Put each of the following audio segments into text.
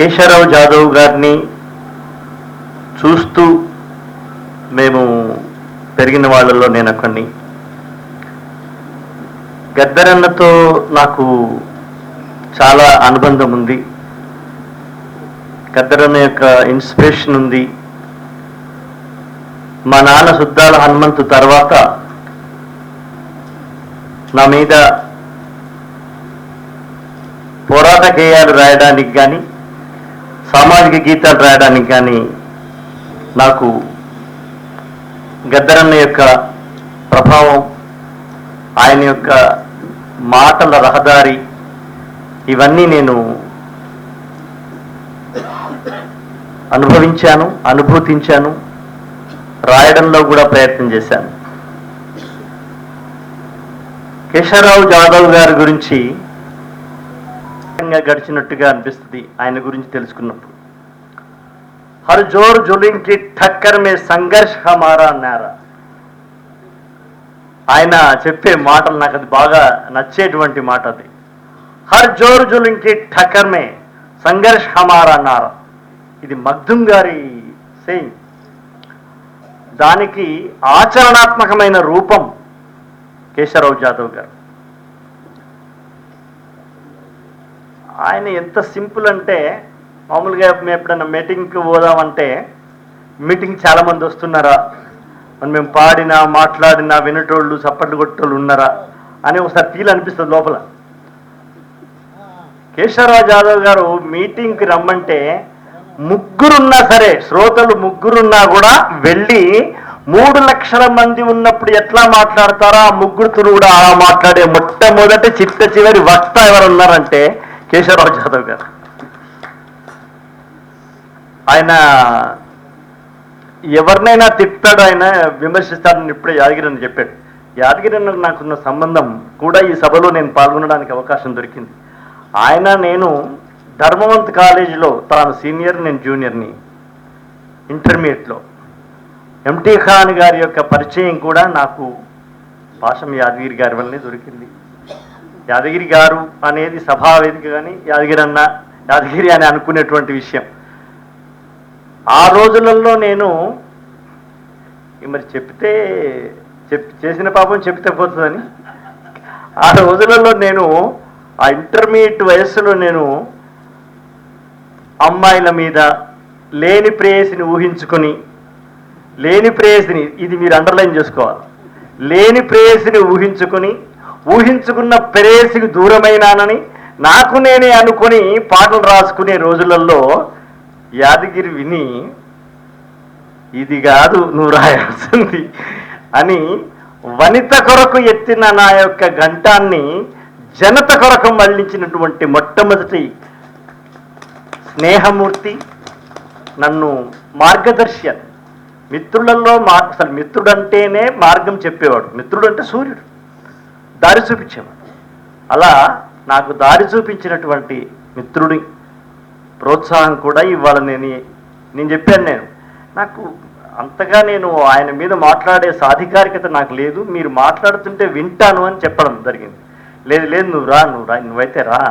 కేశవరావు జాదవ్ గారిని చూస్తూ మేము పెరిగిన వాళ్ళలో నేను ఒకడిని. గద్దరన్నతో నాకు చాలా అనుబంధం ఉంది. గద్దరన్న యొక్క ఇన్స్పిరేషన్ ఉంది. మా నాన్న సుద్దాల హనుమంతు తర్వాత నా మీద పోరాట గేయాలు రాయడానికి కానీ సామాజిక గీతాలు రాయడానికి కానీ నాకు గద్దరన్న యొక్క ప్రభావం, ఆయన యొక్క మాటల రహదారి, ఇవన్నీ నేను అనుభవించాను, అనుభూతించాను, రాయడంలో కూడా ప్రయత్నం చేశాను. కేశవరావు జాదవ్ గారి గురించి గడిచినట్టుగా అనిపిస్తుంది ఆయన గురించి తెలుసుకున్నప్పుడు. హర్ జోర్ జులింగ్ కి ఠక్కర్ మే సంఘర్ష్ హమారా నారా, ఆయన చెప్పే మాటలు నాకు అది బాగా నచ్చేటువంటి మాట. అది హర్ జోర్ జులింగ్ కి ఠక్కర్ మే సంఘర్ష్ హమారా నారా, ఇది మగ్దుం గారి సేయింగ్. దానికి ఆచరణాత్మకమైన రూపం కేశవరావు జాదవ్ గారు. ఆయన ఎంత సింపుల్ అంటే, మామూలుగా మేము ఎప్పుడైనా మీటింగ్కి పోదామంటే మీటింగ్ చాలామంది వస్తున్నారా, మరి మేము పాడినా మాట్లాడినా వినటోళ్ళు చప్పట్లు కొట్టేళ్ళు ఉన్నారా అని ఒకసారి ఫీల్ అనిపిస్తుంది లోపల. కేశవరావు జాదవ్ గారు మీటింగ్కి రమ్మంటే ముగ్గురున్నా సరే, శ్రోతలు ముగ్గురున్నా కూడా వెళ్ళి 3 లక్షల మంది ఉన్నప్పుడు ఎట్లా మాట్లాడతారో ఆ ముగ్గురుతో కూడా అలా మాట్లాడే మొట్టమొదటి చిట్ట చివరి వక్త ఎవరు ఉన్నారంటే కేశవరావు జాదవ్ గారు. ఆయన ఎవరినైనా తిట్టాడు, ఆయన విమర్శిస్తాడని ఇప్పుడే యాదగిరి అని చెప్పాడు. యాదగిరి నాకున్న సంబంధం కూడా ఈ సభలో నేను పాల్గొనడానికి అవకాశం దొరికింది. ఆయన నేను ధర్మవంత్ కాలేజీలో, తాను సీనియర్ నేను జూనియర్ని, ఇంటర్మీడియట్లో ఎంటీ ఖాన్ గారి యొక్క పరిచయం కూడా నాకు పాషం యాదగిరి గారి వల్లనే దొరికింది. యాదగిరి గారు అనేది సభావేదిక కానీ యాదగిరి అని అనుకునేటువంటి విషయం. ఆ రోజులలో నేను మరి చేసిన పాపం చెప్తే పోతుందని, ఆ రోజులలో నేను ఆ ఇంటర్మీడియట్ వయస్సులో నేను అమ్మాయిల మీద లేని ప్రేయసిని ఊహించుకొని, లేని ప్రేయసిని, ఇది మీరు అండర్లైన్ చేసుకోవాలి, లేని ప్రేయసిని ఊహించుకున్న ప్రేయసికి దూరమైనానని నాకు నేనే అనుకొని పాటలు రాసుకునే రోజులలో యాదగిరి విని, ఇది కాదు నువ్వు రాయాల్సింది అని వనిత కొరకు ఎత్తిన నా యొక్క ఘంటాన్ని జనత కొరకు మళ్లించినటువంటి మొట్టమొదటి స్నేహమూర్తి, నన్ను మార్గదర్శి. మిత్రులలో అసలు మిత్రుడంటేనే మార్గం చెప్పేవాడు. మిత్రుడు అంటే సూర్యుడు, దారి చూపించేవాడు. అలా నాకు దారి చూపించినటువంటి మిత్రుడి ప్రోత్సాహం కూడా ఇవాళ నేను చెప్పాను. నాకు అంతగా ఆయన మీద మాట్లాడే సాధికారికత నాకు లేదు, మీరు మాట్లాడుతుంటే వింటాను అని చెప్పడం జరిగింది. లేదు నువ్వైతే రా.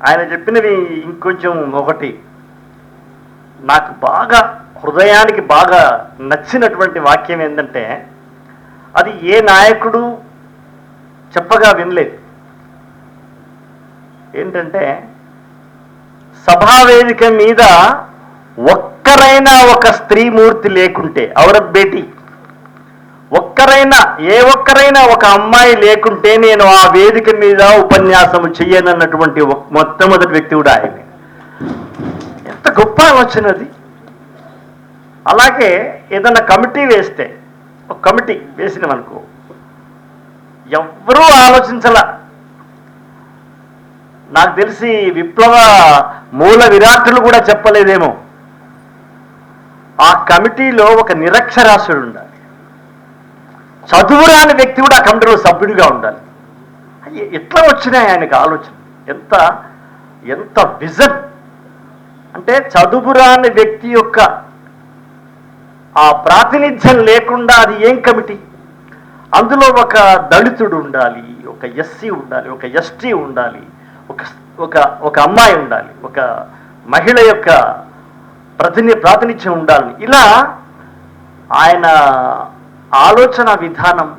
ఆయన చెప్పినవి ఇంకొంచెం ఒకటి నాకు బాగా హృదయానికి బాగా నచ్చినటువంటి వాక్యం ఏంటంటే, అది ఏ నాయకుడు చెప్పగా వినలేదు. ఏంటంటే, సభావేదిక మీద ఒక్కరైనా ఒక స్త్రీమూర్తి లేకుంటే, ఔరత్ బేటీ ఒక్కరైనా ఒక అమ్మాయి లేకుంటే నేను ఆ వేదిక మీద ఉపన్యాసం చెయ్యనన్నటువంటి మొట్టమొదటి వ్యక్తి కూడా ఆయన. ఎంత గొప్ప ఆలోచన అది. అలాగే ఏదన్నా కమిటీ వేస్తే, ఒక కమిటీ వేసినవనుకో, ఎవ్వరూ ఆలోచించలా. నాకు తెలిసి విప్లవ మూల విరాట్టులు కూడా చెప్పలేదేమో, ఆ కమిటీలో ఒక నిరక్షరాస్యుడు ఉండాలి, చదువురాని వ్యక్తి కూడా ఆ కమిటీలో సభ్యుడిగా ఉండాలి. ఎట్లా వచ్చినాయి ఆయనకు ఆలోచన, ఎంత విజన్ అంటే, చదువురాని వ్యక్తి యొక్క ఆ ప్రాతినిధ్యం లేకుండా అది ఏం కమిటీ? అందులో ఒక దళితుడు ఉండాలి, ఒక ఎస్సీ ఉండాలి, ఒక ఎస్టీ ఉండాలి, ఒక ఒక ఒక అమ్మాయి ఉండాలి, ఒక మహిళ యొక్క ప్రాతినిధ్యం ఉండాలి. ఇలా ఆయన ఆలోచన విధానం,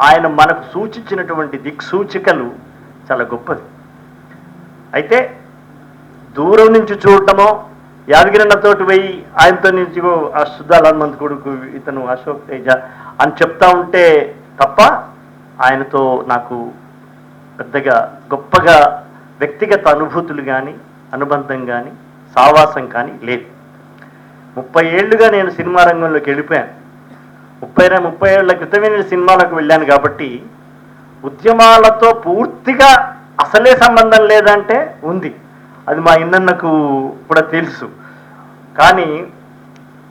ఆయన మనకు సూచించినటువంటి దిక్సూచికలు చాలా గొప్పది. అయితే దూరం నుంచి చూడటమో, యాదగిరన్నతోటి పోయి ఆయనతో నుంచి ఆ సుద్దాల హనుమంత్ కొడుకు ఇతను అశోక్ తేజ అని చెప్తా ఉంటే తప్ప ఆయనతో నాకు పెద్దగా గొప్పగా వ్యక్తిగత అనుభూతులు కానీ, అనుబంధం కానీ, సావాసం కానీ లేదు. 30 ఏళ్ళుగా నేను సినిమా రంగంలోకి వెళ్ళిపోయాను. 30 ఏళ్ల క్రితమే నేను సినిమాలకు వెళ్ళాను కాబట్టి ఉద్యమాలతో పూర్తిగా అసలే సంబంధం లేదంటే ఉంది. అది మా ఇన్నన్నకు కూడా తెలుసు. కానీ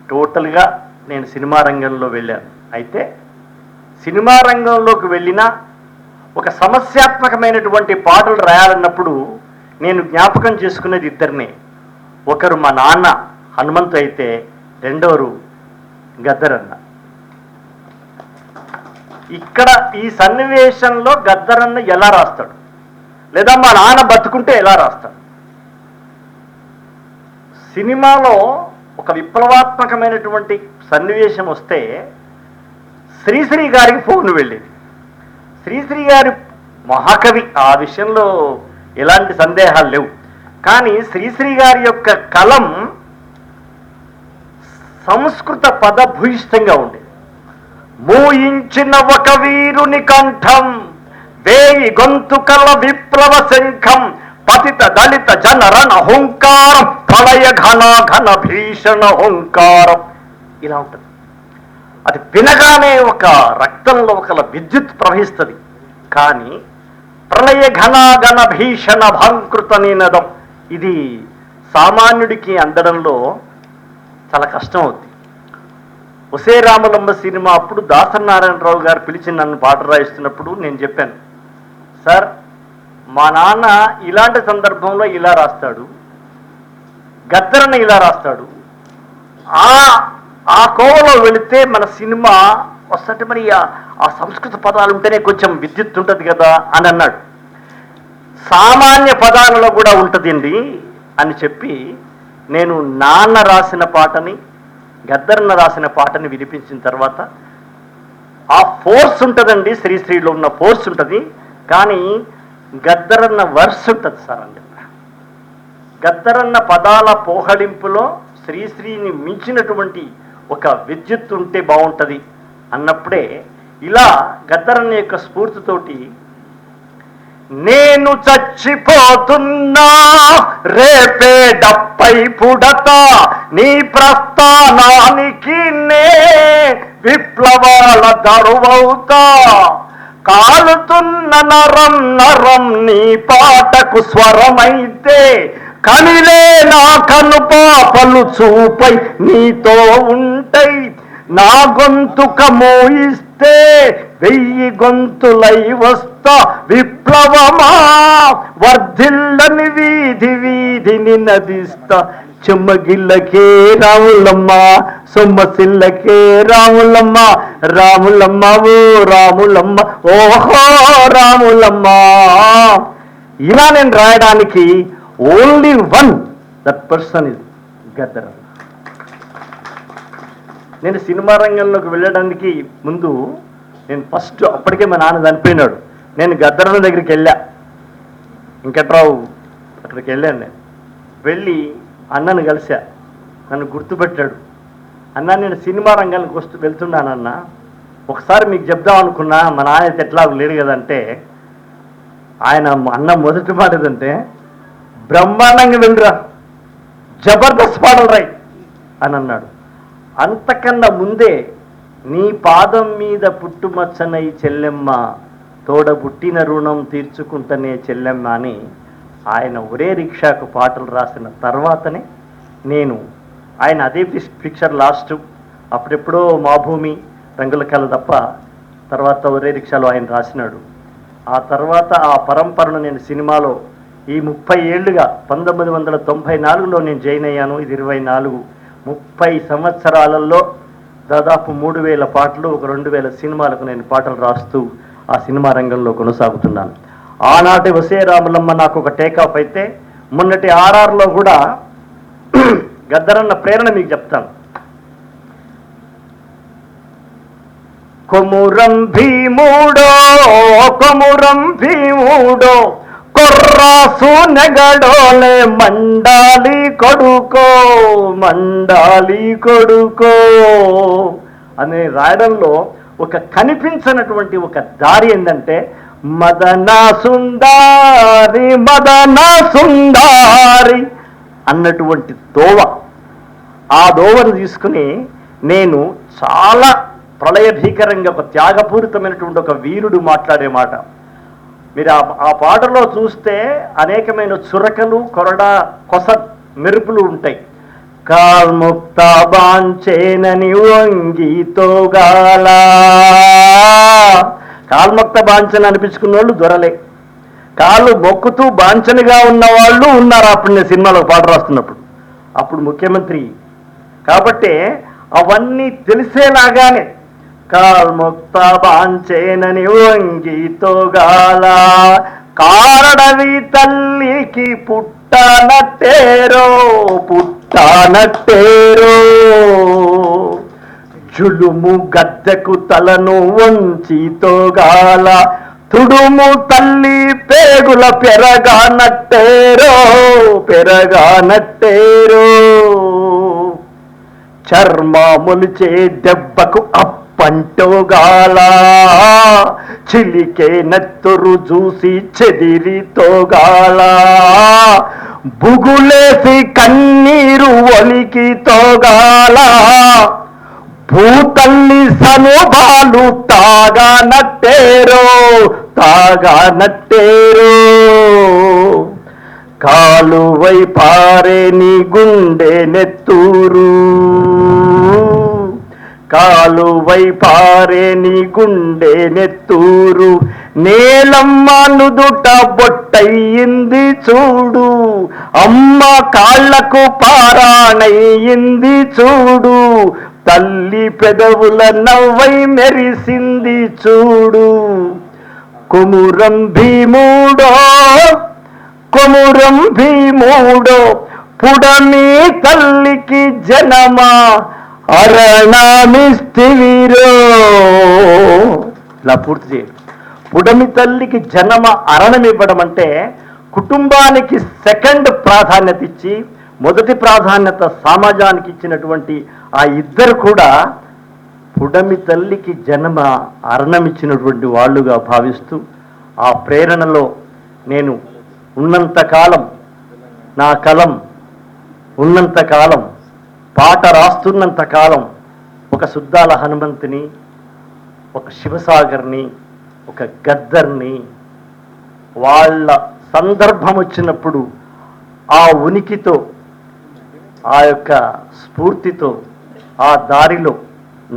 టోటల్గా నేను సినిమా రంగంలో వెళ్ళాను. అయితే సినిమా రంగంలోకి వెళ్ళినా ఒక సమస్యాత్మకమైనటువంటి పాటలు రాయాలన్నప్పుడు నేను జ్ఞాపకం చేసుకునేది ఇద్దరినే. ఒకరు మా నాన్న హనుమంతు అయితే రెండవరు గద్దరన్న. ఇక్కడ ఈ సన్నివేశంలో గద్దరన్న ఎలా రాస్తాడు, లేదా మా నాన్న బతుకుంటే ఎలా రాస్తాడు. సినిమాలో ఒక విప్లవాత్మకమైనటువంటి సన్నివేశం వస్తే శ్రీశ్రీ గారికి ఫోన్ వెళ్ళేది. శ్రీశ్రీ గారి మహాకవి, ఆ విషయంలో ఎలాంటి సందేహాలు లేవు. కానీ శ్రీశ్రీ గారి యొక్క కలం సంస్కృత పదభూయిష్టంగా ఉండేది. మూయించిన ఒక వీరుని కంఠం, 1000 గొంతుకల విప్లవ శంఖం, పతిత దళిత జనరణ హుంకారం, ప్రళయ ఘన ఘన భీషణ హుంకారం. ఇలా ఉంటుంది. అది వినగానే ఒక రక్తంలో ఒక విద్యుత్ ప్రవహిస్తుంది. కానీ ప్రళయ ఘన ఘన భీషణ భాంకృత నినదం ఇది సామాన్యుడికి అందడంలో చాలా కష్టం అవుతుంది. ఒసే రామలంబ సినిమా అప్పుడు దాసనారాయణరావు గారు పిలిచి నన్ను పాట రాయిస్తున్నప్పుడు నేను చెప్పాను, సార్ మా నాన్న ఇలాంటి సందర్భంలో ఇలా రాస్తాడు, గద్దరన్న ఇలా రాస్తాడు, ఆ కోవలో వెళితే మన సినిమా వస్తుంటే మరి ఆ సంస్కృత పదాలు ఉంటేనే కొంచెం విద్యుత్ ఉంటుంది కదా అని అన్నాడు. సామాన్య పదాలలో కూడా ఉంటుందండి అని చెప్పి నేను నాన్న రాసిన పాటని, గద్దరన్న రాసిన పాటని వినిపించిన తర్వాత ఆ ఫోర్స్ ఉంటుందండి, శ్రీశ్రీలో ఉన్న ఫోర్స్ ఉంటుంది, కానీ గద్దరన్న వర్స్ ఉంటుంది సార్ అని చెప్పారు. గద్దరన్న పదాల పోహడింపులో శ్రీశ్రీని మించినటువంటి ఒక విద్యుత్ ఉంటే బాగుంటుంది అన్నప్పుడే ఇలా గద్దరన్న యొక్క స్ఫూర్తితోటి నేను చచ్చిపోతున్నా రేపే డప్పై పుడత, నీ ప్రస్థానానికి నే విప్లవాల దరువవుతా, కాలుతున్న నరం నరం నీ పాటకు స్వరమైతే, కనిలే నా కను పాపలు చూపై నీతో ఉంటాయి, నా గొంతుక మోయిస్తే 1000 గొంతులై వస్తా, విప్లవమా వర్ధిల్లని వీధి వీధిని నదిస్తా, చెమ్మగిల్లకే రాములమ్మ సొమ్మసిల్లకే రాములమ్మ, రాములమ్మ ఓ రాములమ్మ ఓహో రాములమ్మ. ఇలా నేను రాయడానికి only one that person is గద్దరన్న. నేను సినిమా రంగంలోకి వెళ్ళడానికి ముందు నేను ఫస్ట్ అప్పటికే మా నాన్న చనిపోయినాడు. నేను గద్దరన్న దగ్గరికి వెళ్ళా, వెంకట్రావు అక్కడికి వెళ్ళాను. నేను వెళ్ళి అన్నను కలిసా. నన్ను గుర్తుపెట్టాడు. అన్న నేను సినిమా రంగానికి వెళ్తున్నానన్న, ఒకసారి మీకు చెప్దాం అనుకున్నా, మా నాన్న అయితే ఎట్లా లేడు కదంటే, ఆయన అన్న మొదటి మాట ఏదంటే, బ్రహ్మాండంగా వెళ్ళరా, జబర్దస్త్ పాటలు రాయి అని అన్నాడు. అంతకన్నా ముందే నీ పాదం మీద పుట్టుమచ్చనై చెల్లెమ్మ, తోడ పుట్టిన రుణం తీర్చుకుంటనే చెల్లెమ్మ అని ఆయన ఒరే రిక్షాకు పాటలు రాసిన తర్వాతనే నేను ఆయన అదే పిక్చర్ లాస్ట్ అప్పుడెప్పుడో మా భూమి రంగుల కళ తప్ప తర్వాత ఒరే రిక్షాలో ఆయన రాసినాడు. ఆ తర్వాత ఆ పరంపరను నేను సినిమాలో ఈ 30 ఏళ్ళుగా 1994లో నేను జాయిన్ అయ్యాను. ఇది 24, 30 సంవత్సరాలలో దాదాపు 3000 పాటలు, ఒక 2000 సినిమాలకు నేను పాటలు రాస్తూ ఆ సినిమా రంగంలో కొనసాగుతున్నాను. ఆనాటి వసేరాములమ్మ నాకు ఒక టేకాఫ్ అయితే, మొన్నటి ఆర్ఆర్లో కూడా గద్దరన్న ప్రేరణ మీకు చెప్తాను. కొమురం భీముడో కొమురం భీముడో కొర్రాసు నెగడోలే మండాలి కొడుకో అని రాయడంలో ఒక కనిపించినటువంటి ఒక దారి ఏంటంటే మదన సుందారి అన్నటువంటి దోవ. ఆ దోవను తీసుకుని నేను చాలా ప్రళయ భీకరంగా ఒక త్యాగపూరితమైనటువంటి ఒక వీరుడు మాట్లాడే మాట మీరు ఆ పాటలో చూస్తే అనేకమైన చురకలు, కొస మెరుపులు ఉంటాయి. కాల్ముక్త బాంచేనని వంగితోగాల, కాల్ముక్త బాంచని అనిపించుకున్న వాళ్ళు దొరలే, కాళ్ళు మొక్కుతూ బాంచనిగా ఉన్న వాళ్ళు ఉన్నారు. అప్పుడు నేను సినిమాలో పాట రాస్తున్నప్పుడు అప్పుడు ముఖ్యమంత్రి కాబట్టి అవన్నీ తెలిసేలాగానే కాల్ముక్త బాంచేనని వంగితోగాల కారడవి తల్లికి పుట్టనట్టేరో జులుము గద్దెకు తలను వంచితోగాల తుడుము తల్లి పేగుల పెరగానట్టేరో చర్మములిచే దెబ్బకు పంటోగాల చిలికే నెత్తురు చూసి చెదిరితోగాల బుగులేసి కన్నీరు ఒలికి తోగాల భూతల్లి సనుబాలు తాగానట్టేరో కాలువై పారే నీ గుండె నెత్తూరు కాలువై పారే నీ గుండె నెత్తూరు నేలమ్మ నుదుట బొట్టయింది చూడు అమ్మ కాళ్లకు పారాణయింది చూడు తల్లి పెదవుల నవ్వై మెరిసింది చూడు కొమురం భీముడో పుడమి తల్లికి జనమా అరణమిస్తివిరో. ఇలా పూర్తి చేయండి. పుడమి తల్లికి జనమ అరణం ఇవ్వడం అంటే కుటుంబానికి సెకండ్ ప్రాధాన్యత ఇచ్చి మొదటి ప్రాధాన్యత సమాజానికి ఇచ్చినటువంటి ఆ ఇద్దరు కూడా పుడమి తల్లికి జన్మ అరణం ఇచ్చినటువంటి వాళ్ళుగా భావిస్తూ ఆ ప్రేరణలో నేను ఉన్నంతకాలం, నా కలం ఉన్నంతకాలం, పాట రాస్తున్నంతకాలం ఒక సుద్దాల హనుమంతుని, ఒక శివసాగర్ని, ఒక గద్దర్ని వాళ్ళ సందర్భం వచ్చినప్పుడు ఆ ఉనికితో, ఆ యొక్క స్ఫూర్తితో ఆ దారిలో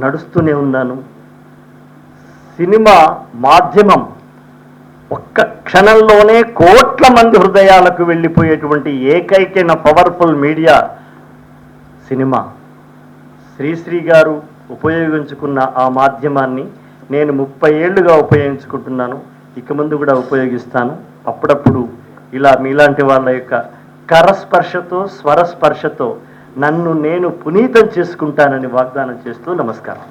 నడుస్తూనే ఉన్నాను. సినిమా మాధ్యమం ఒక్క క్షణంలోనే కోట్ల మంది హృదయాలకు వెళ్ళిపోయేటువంటి ఏకైకైన పవర్ఫుల్ మీడియా సినిమా. శ్రీశ్రీ గారు ఉపయోగించుకున్న ఆ మాధ్యమాన్ని నేను 30 ఏళ్లుగా ఉపయోగించుకుంటున్నాను. ఇక ముందు కూడా ఉపయోగిస్తాను. అప్పుడప్పుడు ఇలా మీలాంటి వాళ్ళ యొక్క కరస్పర్శతో, స్వరస్పర్శతో నన్ను నేను పునీతం చేసుకుంటానని వాగ్దానం చేస్తూ నమస్కారం.